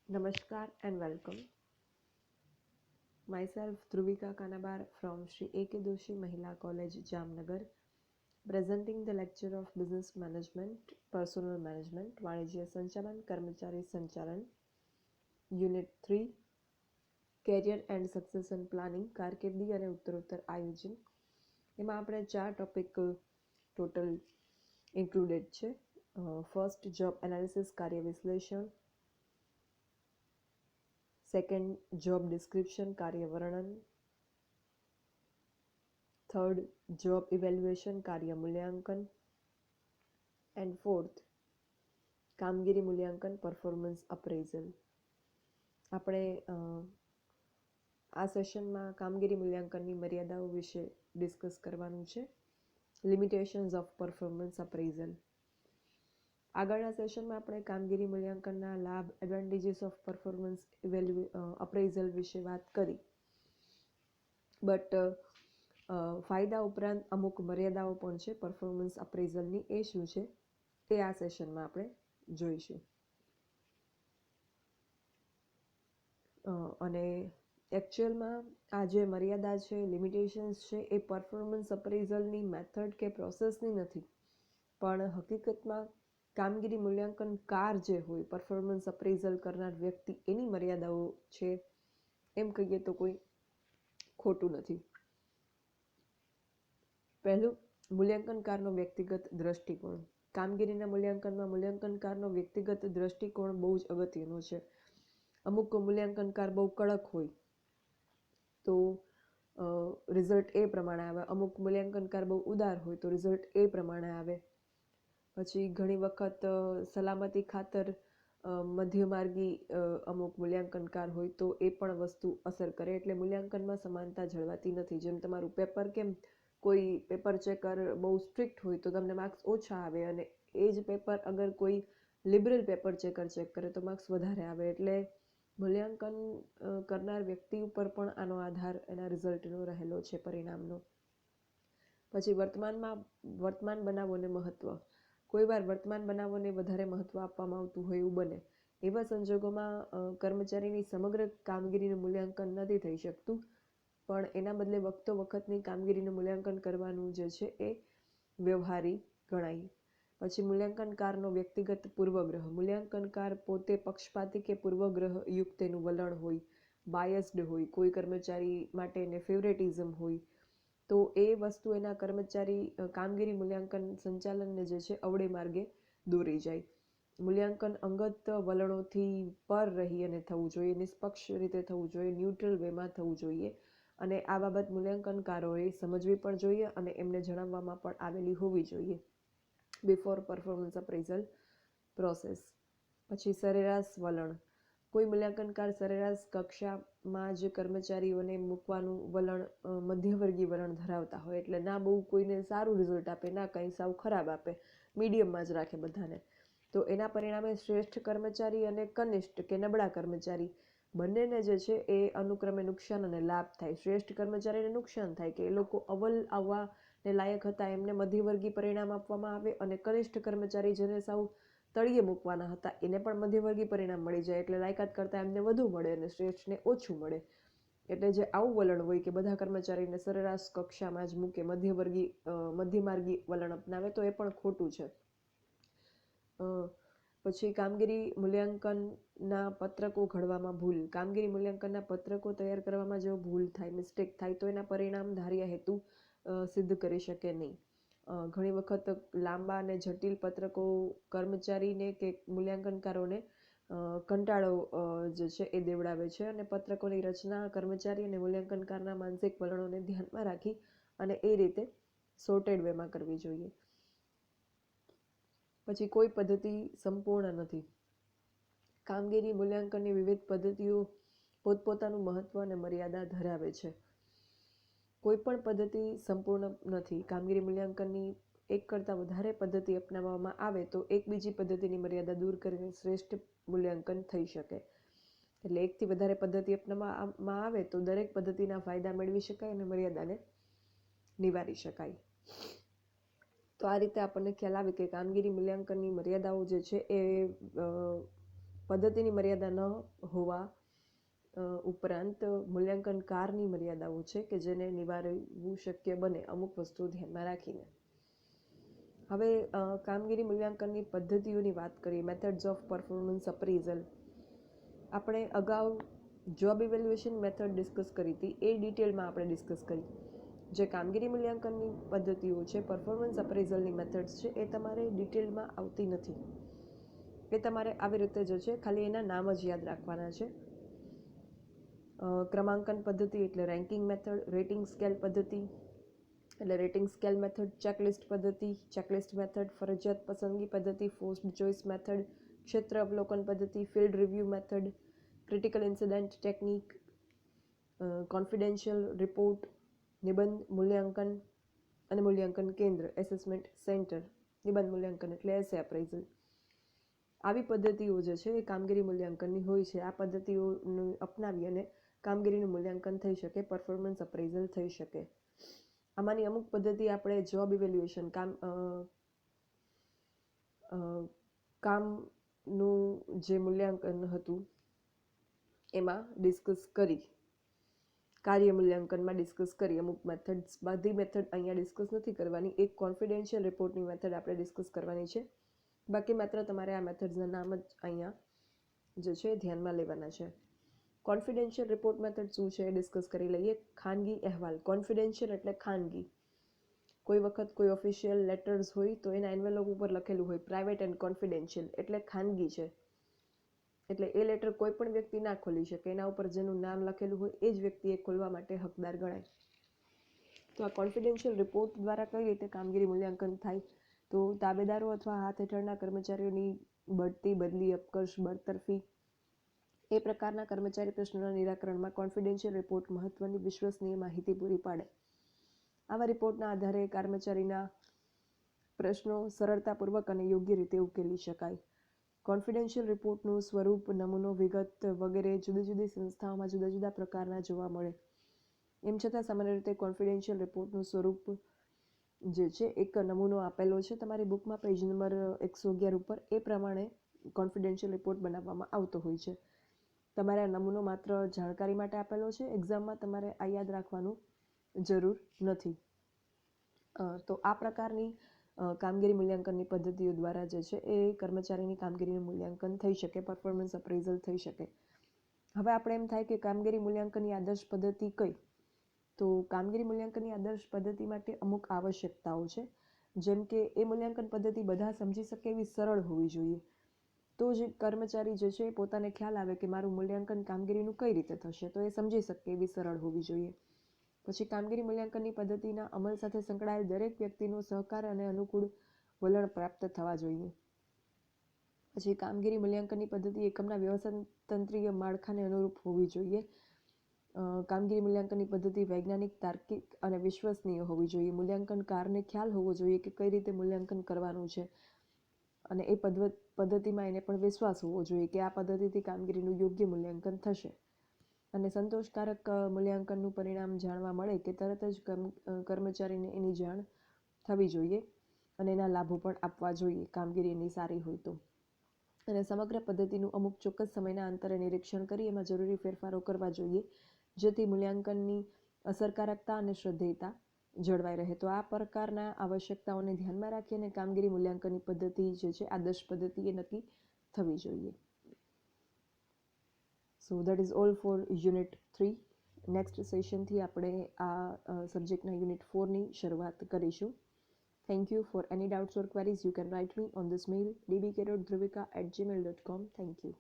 Namaskar and welcome. Myself Dhruvika Kanabar from Sri A.K. Doshi Mahila College, Jamnagar, presenting the lecture of Business Management, Personal Management, વાણિજ્ય સંચાલન, કર્મચારી સંચાલન, Unit 3, Career and Succession Planning, કારકિર્દી અને ઉત્તરોત્તર આયોજન. એમાં આપણે 4 ટોપિક ટોટલ ઇન્ક્લુડેડ છે. ફર્સ્ટ જોબ એનાલિસિસ, કાર્ય વિશ્લેષણ. સેકન્ડ જોબ ડિસ્ક્રિપ્શન, કાર્ય વર્ણન. થર્ડ જોબ ઇવેલ્યુએશન, કાર્ય મૂલ્યાંકન. એન્ડ ફોર્થ કામગીરી મૂલ્યાંકન, પરફોર્મન્સ અપ્રેઝલ. આપણે આ સેશનમાં કામગીરી મૂલ્યાંકનની મર્યાદાઓ વિશે ડિસ્કસ કરવાનું છે. Limitations of performance appraisal. આગળના સેશનમાં આપણે કામગીરી મૂલ્યાંકનના લાભ, એડવાન્ટેજીસ ઓફ પરફોર્મન્સ અપ્રેઝલ વિશે વાત કરી. બટ ફાયદા ઉપરાંત અમુક મર્યાદાઓ પણ છે પરફોર્મન્સ અપ્રેઝલની. એ શું છે તે આ સેશનમાં આપણે જોઈશું. અને એકચ્યુઅલમાં આ જે મર્યાદા છે, લિમિટેશન્સ છે, એ પરફોર્મન્સ અપ્રેઝલની મેથડ કે પ્રોસેસની નથી, પણ હકીકતમાં કામગીરી મૂલ્યાંકનકાર જે હોય, પરફોર્મન્સ અપ્રેઝલ કરનાર વ્યક્તિ, એની મર્યાદાઓ છે એમ કહીએ તો કોઈ ખોટું નથી. પહેલું, મૂલ્યાંકનકારનો વ્યક્તિગત દ્રષ્ટિકોણ. કામગીરીના મૂલ્યાંકનમાં મૂલ્યાંકનકારનો વ્યક્તિગત દ્રષ્ટિકોણ બહુ જ અગત્યનો છે. અમુક મૂલ્યાંકનકાર બહુ કડક હોય તો રિઝલ્ટ એ પ્રમાણે આવે. અમુક મૂલ્યાંકનકાર બહુ ઉદાર હોય તો રિઝલ્ટ એ પ્રમાણે આવે. પછી ઘણી વખત સલામતી ખાતર મધ્યમાર્ગી અમુક મૂલ્યાંકનકાર હોય તો એ પણ વસ્તુ અસર કરે. એટલે મૂલ્યાંકનમાં સમાનતા જળવાતી નથી. જેમ તમારું પેપર, કેમ કોઈ પેપર ચેકર બહુ સ્ટ્રિક્ટ હોય તો તમને માર્ક્સ ઓછા આવે, અને એ જ પેપર અગર કોઈ લિબરલ પેપર ચેકર ચેક કરે તો માર્ક્સ વધારે આવે. એટલે મૂલ્યાંકન કરનાર વ્યક્તિ ઉપર પણ આનો આધાર એના રિઝલ્ટનો રહેલો છે, પરિણામનો. પછી વર્તમાન બનાવોને મહત્વ. કોઈ વાર વર્તમાન બનાવોને વધારે મહત્વ આપવામાં આવતું હોય એવું બને. એવા સંજોગોમાં કર્મચારીની સમગ્ર કામગીરીનું મૂલ્યાંકન નથી થઈ શકતું, પણ એના બદલે વખતની કામગીરીનું મૂલ્યાંકન કરવાનું જે છે એ વ્યવહારી ગણાય. પછી મૂલ્યાંકનકારનો વ્યક્તિગત પૂર્વગ્રહ. મૂલ્યાંકનકાર પોતે પક્ષપાતી કે પૂર્વગ્રહ યુક્ત એનું વલણ હોય, બાયસ્ડ હોય, કોઈ કર્મચારી માટે એને ફેવરેટિઝમ હોય, તો એ વસ્તુ એના કર્મચારી કામગીરી મૂલ્યાંકન સંચાલનને જે છે અવળે માર્ગે દોરી જાય. મૂલ્યાંકન અંગત વલણોથી પર રહી અને થવું જોઈએ, નિષ્પક્ષ રીતે થવું જોઈએ, ન્યુટ્રલ વેમાં થવું જોઈએ. અને આ બાબત મૂલ્યાંકનકારોએ સમજવી પણ જોઈએ અને એમને જણાવવામાં પણ આવેલી હોવી જોઈએ બિફોર પરફોર્મન્સ અપ્રેઝલ પ્રોસેસ. પછી સરેરાશ વલણ. કોઈ મૂલ્યાંકનકાર સરેરાશ કક્ષામાં જ કર્મચારીઓને મૂકવાનું વલણ મધ્યવર્ગી વલણ ધરાવતા હોય. એટલે ના બહુ કોઈને સારું રિઝલ્ટ આપે, ના કંઈ સાવ ખરાબ આપે, મીડિયમમાં જ રાખે બધાને. તો એના પરિણામે શ્રેષ્ઠ કર્મચારી અને કનિષ્ઠ કે નબળા કર્મચારી બંનેને જે છે એ અનુક્રમે નુકસાન અને લાભ થાય. શ્રેષ્ઠ કર્મચારીને નુકસાન થાય કે એ લોકો અવ્વલ આવવાને લાયક હતા એમને મધ્યવર્ગી પરિણામ આપવામાં આવે, અને કનિષ્ઠ કર્મચારી જેને સાવ તળિયે મૂકવાના હતા એને પણ મધ્યવર્ગી પરિણામ મળી જાય. એટલે લાયકાત કરતાં એમને વધુ મળે અને શ્રેષ્ઠને ઓછું મળે. એટલે જે આવું વલણ હોય કે બધા કર્મચારીને સરેરાશ કક્ષામાં જ મૂકે, મધ્યમાર્ગી વલણ અપનાવે, તો એ પણ ખોટું છે. પછી કામગીરી મૂલ્યાંકનના પત્રકો ઘડવામાં ભૂલ. કામગીરી મૂલ્યાંકનના પત્રકો તૈયાર કરવામાં જો ભૂલ થાય, મિસ્ટેક થાય, તો એના પરિણામ ધાર્યા હેતુ સિદ્ધ કરી શકે નહીં. ઘણી વખત લાંબા અને જટિલ પત્રકો કર્મચારીને કે મૂલ્યાંકનકારોને કંટાળો જે છે એ દેવડાવે છે, અને પત્રકોની રચના કર્મચારી અને મૂલ્યાંકનકારના માનસિક વલણોને ધ્યાનમાં રાખી અને એ રીતે સોર્ટેડ વેમાં કરવી જોઈએ. પછી કોઈ પદ્ધતિ સંપૂર્ણ નથી. કામગીરી મૂલ્યાંકનની વિવિધ પદ્ધતિઓ પોતપોતાનું મહત્વ અને મર્યાદા ધરાવે છે. કોઈ પણ પદ્ધતિ સંપૂર્ણ નથી. કામગીરી મૂલ્યાંકનની એક કરતાં વધારે પદ્ધતિ અપનાવવામાં આવે તો એક બીજી પદ્ધતિની મર્યાદા દૂર કરીને શ્રેષ્ઠ મૂલ્યાંકન થઈ શકે. એટલે એકથી વધારે પદ્ધતિ અપનાવવામાં આવે તો દરેક પદ્ધતિના ફાયદા મેળવી શકાય અને મર્યાદાને નિવારી શકાય. તો આ રીતે આપણને ખ્યાલ આવે કે કામગીરી મૂલ્યાંકનની મર્યાદાઓ જે છે એ પદ્ધતિની મર્યાદા ન હોવા ઉપરાંત મૂલ્યાંકનકારની મર્યાદાઓ છે કે જેને નિવારવું શક્ય બને અમુક વસ્તુઓ ધ્યાનમાં રાખીને. હવે કામગીરી મૂલ્યાંકનની પદ્ધતિઓની વાત કરીએ. Methods of performance appraisal. આપણે અગાઉ જોબ ઇવેલ્યુએશન મેથડ ડિસ્કસ કરી હતી, એ ડિટેલમાં આપણે ડિસ્કસ કરી. જે કામગીરી મૂલ્યાંકનની પદ્ધતિઓ છે, પરફોર્મન્સ અપ્રેઝલની મેથડ્સ છે, એ તમારે ડિટેલમાં આવતી નથી. એ તમારે આવી રીતે જ છે, ખાલી એના નામ જ યાદ રાખવાના છે. ક્રમાંકન પદ્ધતિ એટલે રેન્કિંગ મેથડ, રેટિંગ સ્કેલ પદ્ધતિ એટલે રેટિંગ સ્કેલ મેથડ, ચેકલિસ્ટ પદ્ધતિ, ચેકલિસ્ટ મેથડ, ફરજિયાત પસંદગી પદ્ધતિ, ફોર્સ્ડ ચોઇસ મેથડ, ક્ષેત્ર અવલોકન પદ્ધતિ, field review method, critical incident technique, confidential report, નિબંધ મૂલ્યાંકન અને મૂલ્યાંકન કેન્દ્ર, એસેસમેન્ટ સેન્ટર. નિબંધ મૂલ્યાંકન એટલે એસે અપ્રેઝલ. આવી પદ્ધતિઓ જે છે એ કામગીરી મૂલ્યાંકનની હોય છે. આ પદ્ધતિઓને અપનાવી અને કામગીરીનું મૂલ્યાંકન થઈ શકે, પરફોર્મન્સ અપ્રેઝલ થઈ શકે. આમાંની અમુક પદ્ધતિ આપણે જોબ ઇવેલ્યુએશન કામનું જે મૂલ્યાંકન હતું એમાં ડિસ્કસ કરી. કાર્ય મૂલ્યાંકનમાં ડિસ્કસ કરી અમુક મેથડ્સ. બધી મેથડ અહીંયા ડિસ્કસ નથી કરવાની. એક કોન્ફિડેન્શિયલ રિપોર્ટની મેથડ આપણે ડિસ્કસ કરવાની છે. બાકી માત્ર તમારે આ મેથડ્સના નામ જ અહીંયા જે છે ધ્યાનમાં લેવાના છે. કોન્ફિડેન્શિયલ રિપોર્ટ મેથડ શું છે એ ડિસ્કસ કરી લઈએ. ખાનગી અહેવાલ. કોન્ફિડેન્શિયલ એટલે ખાનગી. કોઈ વખત કોઈ ઓફિશિયલ લેટર્સ હોય તો એના એન્વેલોપ ઉપર લખેલું હોય પ્રાઇવેટ એન્ડ કોન્ફિડેન્શિયલ એટલે ખાનગી છે. એટલે એ લેટર કોઈ પણ વ્યક્તિ ના ખોલી શકે. એના ઉપર જેનું નામ લખેલું હોય એ જ વ્યક્તિ એ ખોલવા માટે હકદાર ગણાય. તો આ કોન્ફિડેન્શિયલ રિપોર્ટ દ્વારા કઈ રીતે કામગીરી મૂલ્યાંકન થાય? તો તાબેદારો અથવા હાથ હેઠળના કર્મચારીઓની બઢતી, બદલી, અપકર્ષ, બરતરફી એ પ્રકારના કર્મચારી પ્રશ્નોના નિરાકરણમાં કોન્ફિડેન્શિયલ રિપોર્ટ મહત્વની વિશ્વસનીય માહિતી પૂરી પાડે. આવા રિપોર્ટના આધારે કર્મચારીના પ્રશ્નો સરળતાપૂર્વક અને યોગ્ય રીતે ઉકેલી શકાય. કોન્ફિડેન્શિયલ રિપોર્ટનું સ્વરૂપ, નમૂનો, વિગત વગેરે જુદી જુદી સંસ્થાઓમાં જુદા જુદા પ્રકારના જોવા મળે. એમ છતાં સામાન્ય રીતે કોન્ફિડેન્શિયલ રિપોર્ટનું સ્વરૂપ જે છે એક નમૂનો આપેલો છે તમારી બુકમાં પેજ નંબર 111 ઉપર. એ પ્રમાણે કોન્ફિડેન્શિયલ રિપોર્ટ બનાવવામાં આવતો હોય છે. તમારે આ નમૂનો માત્ર જાણકારી માટે આપેલો છે. એક્ઝામમાં તમારે આ યાદ રાખવાનું જરૂર નથી. તો આ પ્રકારની કામગીરી મૂલ્યાંકનની પદ્ધતિઓ દ્વારા જે છે એ કર્મચારીની કામગીરીનું મૂલ્યાંકન થઈ શકે, પરફોર્મન્સ અપ્રેઝલ થઈ શકે. હવે આપણે એમ થાય કે કામગીરી મૂલ્યાંકનની આદર્શ પદ્ધતિ કઈ? તો કામગીરી મૂલ્યાંકનની આદર્શ પદ્ધતિ માટે અમુક આવશ્યકતાઓ છે. જેમ કે એ મૂલ્યાંકન પદ્ધતિ બધા સમજી શકે એવી સરળ હોવી જોઈએ. તો જ કર્મચારી જે છે પોતાને ખ્યાલ આવે કે મારું મૂલ્યાંકન કામગીરીનું કઈ રીતે થશે, તો એ સમજી શકે એવી સરળ હોવી જોઈએ. પછી કામગીરી મૂલ્યાંકનની પદ્ધતિના અમલ સાથે સંકળાયેલ દરેક વ્યક્તિનો સહકાર અને અનુકૂળ વલણ પ્રાપ્ત થવા જોઈએ. પછી કામગીરી મૂલ્યાંકનની પદ્ધતિ એકમના વ્યવસ્થાતંત્રીય માળખાને અનુરૂપ હોવી જોઈએ. કામગીરી મૂલ્યાંકનની પદ્ધતિ વૈજ્ઞાનિક, તાર્કિક અને વિશ્વસનીય હોવી જોઈએ. મૂલ્યાંકનકારને ખ્યાલ હોવો જોઈએ કે કઈ રીતે મૂલ્યાંકન કરવાનું છે અને એ પદ્ધતિમાં એને પણ વિશ્વાસ હોવો જોઈએ કે આ પદ્ધતિથી કામગીરીનું યોગ્ય મૂલ્યાંકન થશે. અને સંતોષકારક મૂલ્યાંકનનું પરિણામ જાણવા મળે કે તરત જ કર્મચારીને એની જાણ થવી જોઈએ અને એના લાભો પણ આપવા જોઈએ કામગીરી એની સારી હોય તો. અને સમગ્ર પદ્ધતિનું અમુક ચોક્કસ સમયના અંતરે નિરીક્ષણ કરી એમાં જરૂરી ફેરફારો કરવા જોઈએ, જેથી મૂલ્યાંકનની અસરકારકતા અને શ્રદ્ધેયતા જળવાઈ રહે. તો આ પ્રકારના આવશ્યકતાઓને ધ્યાનમાં રાખી અને કામગીરી મૂલ્યાંકનની પદ્ધતિ જે છે આદર્શ પદ્ધતિ એ નક્કી થવી જોઈએ. So that is all for unit 3. Next સેશનથી આપણે આ સબ્જેક્ટના યુનિટ 4ની શરૂઆત કરીશું. Thank you. For any doubts or queries, you can write me on this mail dbk.dhruvika@gmail.com. Thank you.